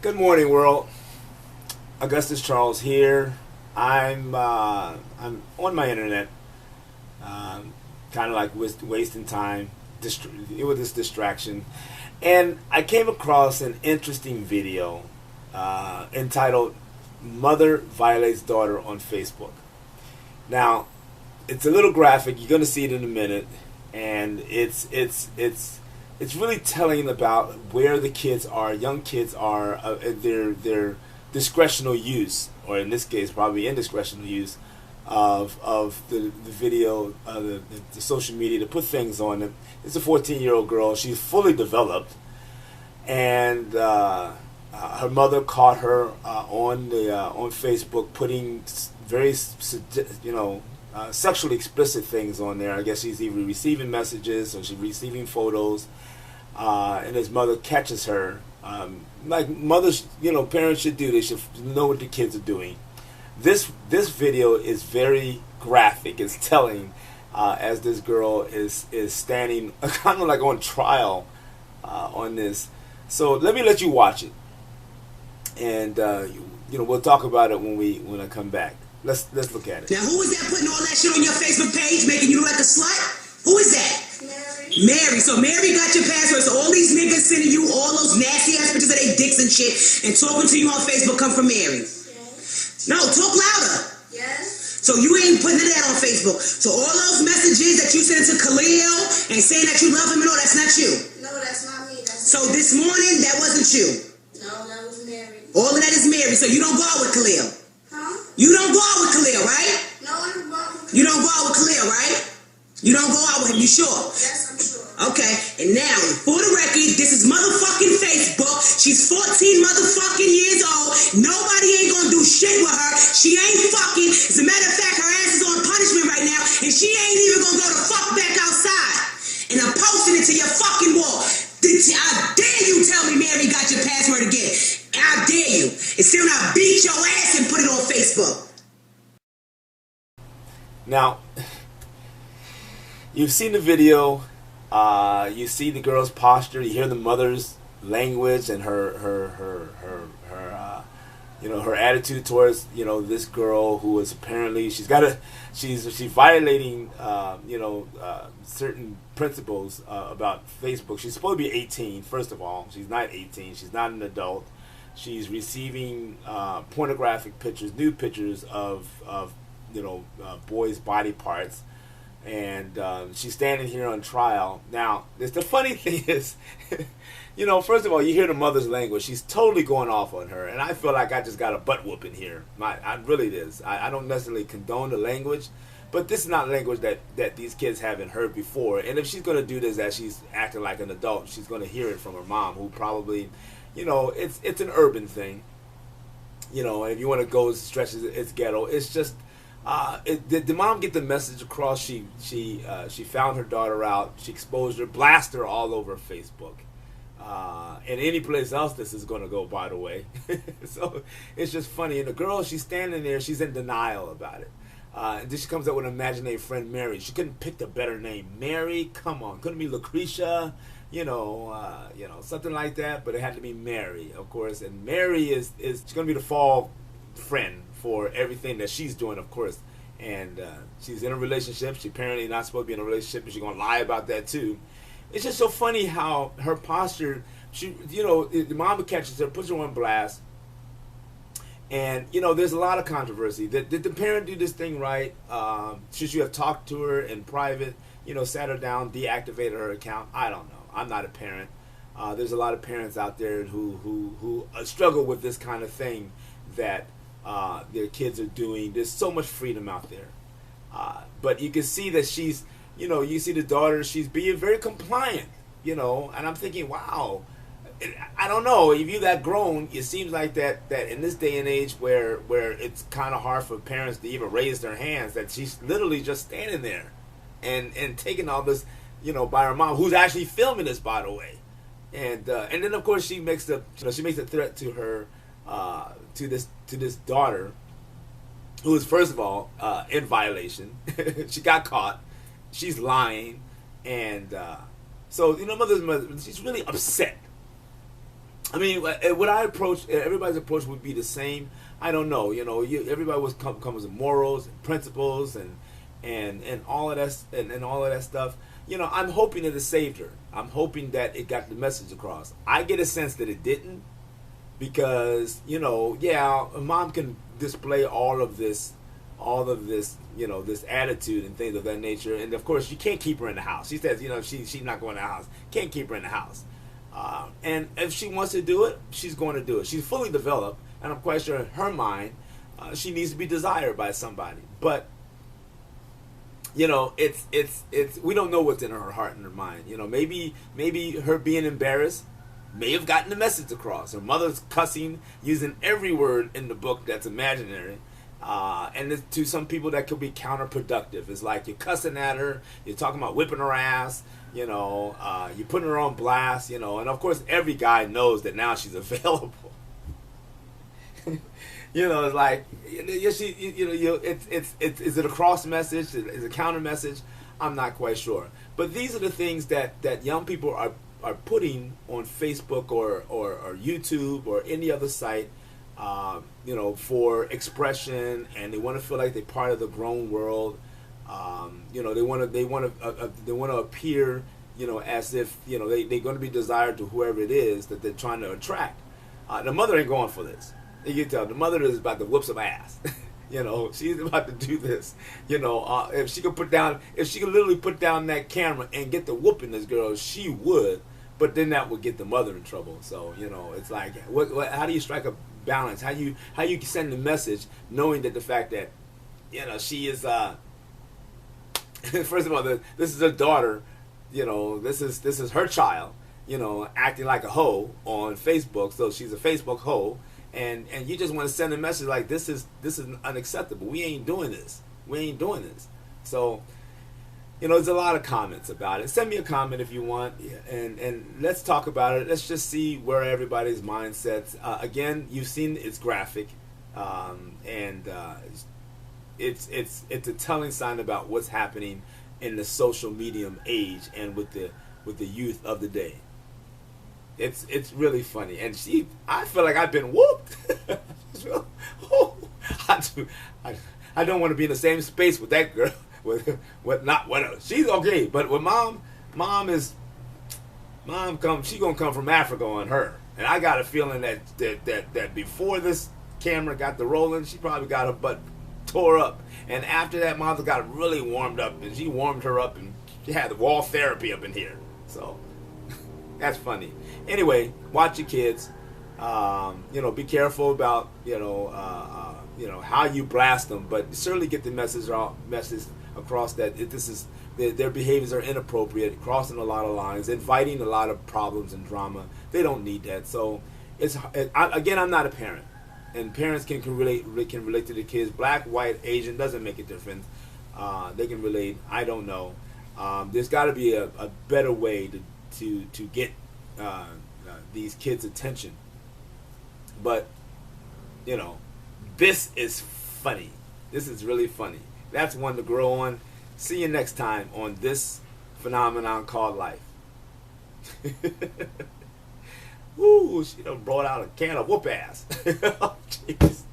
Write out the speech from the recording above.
Good morning, world. Augustus Charles here. I'm on my internet, kind of like wasting time with this distraction, and I came across an interesting video entitled "Mother Violates Daughter on Facebook." Now, it's a little graphic. You're going to see it in a minute, and it's really telling about where the kids are, young kids are, their discretional use, or in this case, probably indiscretional use of the video, the social media to put things on it. It's a 14-year-old girl. She's fully developed, and her mother caught her on Facebook putting very sexually explicit things on there. I guess she's either receiving messages or she's receiving photos, and his mother catches her. Like mothers, parents should do. They should know what the kids are doing. This video is very graphic. It's telling, as this girl is standing kind of like on trial on this. So let you watch it, and we'll talk about it when I come back. Let's look at it. Now, who is that putting all that shit on your Facebook page, making you look like a slut? Who is that? Mary. So Mary got your password. So all these niggas sending you all those nasty ass pictures of their dicks and shit and talking to you on Facebook come from Mary. Yes. No, talk louder. Yes. So you ain't putting it out on Facebook. So all those messages that you sent to Khalil and saying that you love him and all, that's not you. No, that's not me. So this morning, that wasn't you. No, that was Mary. All of that is Mary. So you don't go out with Khalil. Huh? You don't go out with Khalil, right? No, I don't go out with Khalil. You don't go out with Khalil, right? You don't go out with him, you sure? Yes, I'm sure. Okay, and now, for the record, this is motherfucking Facebook. She's 14 motherfucking years old. Nobody ain't gonna do shit with her. She ain't fucking. As a matter of fact, her ass is on punishment right now, and she ain't even gonna go the fuck back outside. And I'm posting it to your fucking wall. I dare you tell me Mary got your password again. I dare you. And soon I'll beat your ass and put it on Facebook. Now, you've seen the video. You see the girl's posture. You hear the mother's language and her attitude towards this girl who is apparently she's violating certain principles about Facebook. She's supposed to be 18. First of all, she's not 18. She's not an adult. She's receiving pornographic pictures, nude pictures of boys' body parts. And she's standing here on trial. Now, the funny thing is, first of all, you hear the mother's language. She's totally going off on her. And I feel like I just got a butt whooping here. I really is. I don't necessarily condone the language, but this is not language that these kids haven't heard before. And if she's going to do this as she's acting like an adult, she's going to hear it from her mom, who probably, it's an urban thing. If you want to go stretch it's ghetto. It's just... did the mom get the message across? She found her daughter out. She exposed her, blasted her all over Facebook, and any place else this is going to go. By the way, so it's just funny. And the girl, she's standing there. She's in denial about it. And then she comes up with an imaginary friend, Mary. She couldn't pick a better name. Mary, come on, couldn't be Lucretia, something like that. But it had to be Mary, of course. And Mary is she's going to be the fall friend for everything that she's doing, of course. And she's in a relationship. She's apparently not supposed to be in a relationship, but she's going to lie about that too. It's just so funny how her posture, the mom catches her, puts her on blast. And, there's a lot of controversy. Did the parent do this thing right? Should you have talked to her in private, sat her down, deactivated her account? I don't know. I'm not a parent. There's a lot of parents out there who struggle with this kind of thing that their kids are doing. There's so much freedom out there. But you can see that she's, you see the daughter, she's being very compliant, and I'm thinking, wow, I don't know, if you that grown, it seems like that in this day and age where it's kind of hard for parents to even raise their hands, that she's literally just standing there and taking all this, by her mom, who's actually filming this, by the way. And then of course she makes a threat to her, to this daughter, who is first of all in violation. She got caught. She's lying, and so mother, she's really upset. I mean, would I approach? Everybody's approach would be the same. I don't know. Everybody was comes with morals and principles and all of that and all of that stuff. I'm hoping that it saved her. I'm hoping that it got the message across. I get a sense that it didn't because yeah, a mom can display all of this, this attitude and things of that nature. And of course, you can't keep her in the house. She says, she's not going to the house. Can't keep her in the house. And if she wants to do it, she's going to do it. She's fully developed, and I'm quite sure in her mind, she needs to be desired by somebody. But it's we don't know what's in her heart and her mind. Maybe her being embarrassed may have gotten the message across. Her mother's cussing, using every word in the book that's imaginary. And to some people that could be counterproductive. It's like you're cussing at her, you're talking about whipping her ass, you're putting her on blast, and of course every guy knows that now she's available. It's like, is it a cross message? Is it a counter message? I'm not quite sure. But these are the things that young people are putting on Facebook or YouTube or any other site, for expression, and they want to feel like they're part of the grown world. They want to appear, as if they're going to be desired to whoever it is that they're trying to attract. The mother ain't going for this. You can tell the mother is about to whoop some ass. She's about to do this. If she could literally put down that camera and get the whooping this girl, she would. But then that would get the mother in trouble. So it's like, how do you strike a balance? How you send the message knowing that the fact that she is first of all, this is her daughter. This is her child. Acting like a hoe on Facebook. So she's a Facebook hoe. And you just want to send a message like this is unacceptable. We ain't doing this. So, there's a lot of comments about it. Send me a comment if you want, and let's talk about it. Let's just see where everybody's mindsets. Again, you've seen it's graphic, and it's a telling sign about what's happening in the social medium age and with the youth of the day. It's really funny, and I feel like I've been whooped. I don't want to be in the same space with that girl. She's okay, but with mom she's gonna come from Africa on her, and I got a feeling that before this camera got the rolling, she probably got her butt tore up, and after that, mom got really warmed up, and she warmed her up, and she had the wall therapy up in here. So that's funny. Anyway, watch your kids. Be careful about how you blast them, but certainly get the message across that their behaviors are inappropriate, crossing a lot of lines, inviting a lot of problems and drama. They don't need that. So I'm not a parent, and parents can relate to the kids. Black, white, Asian doesn't make a difference. They can relate. I don't know. There's got to be a better way to get these kids' attention. But this is funny. This is really funny. That's one to grow on. See you next time on this phenomenon called life. Ooh, she done brought out a can of whoop ass. Oh, jeez.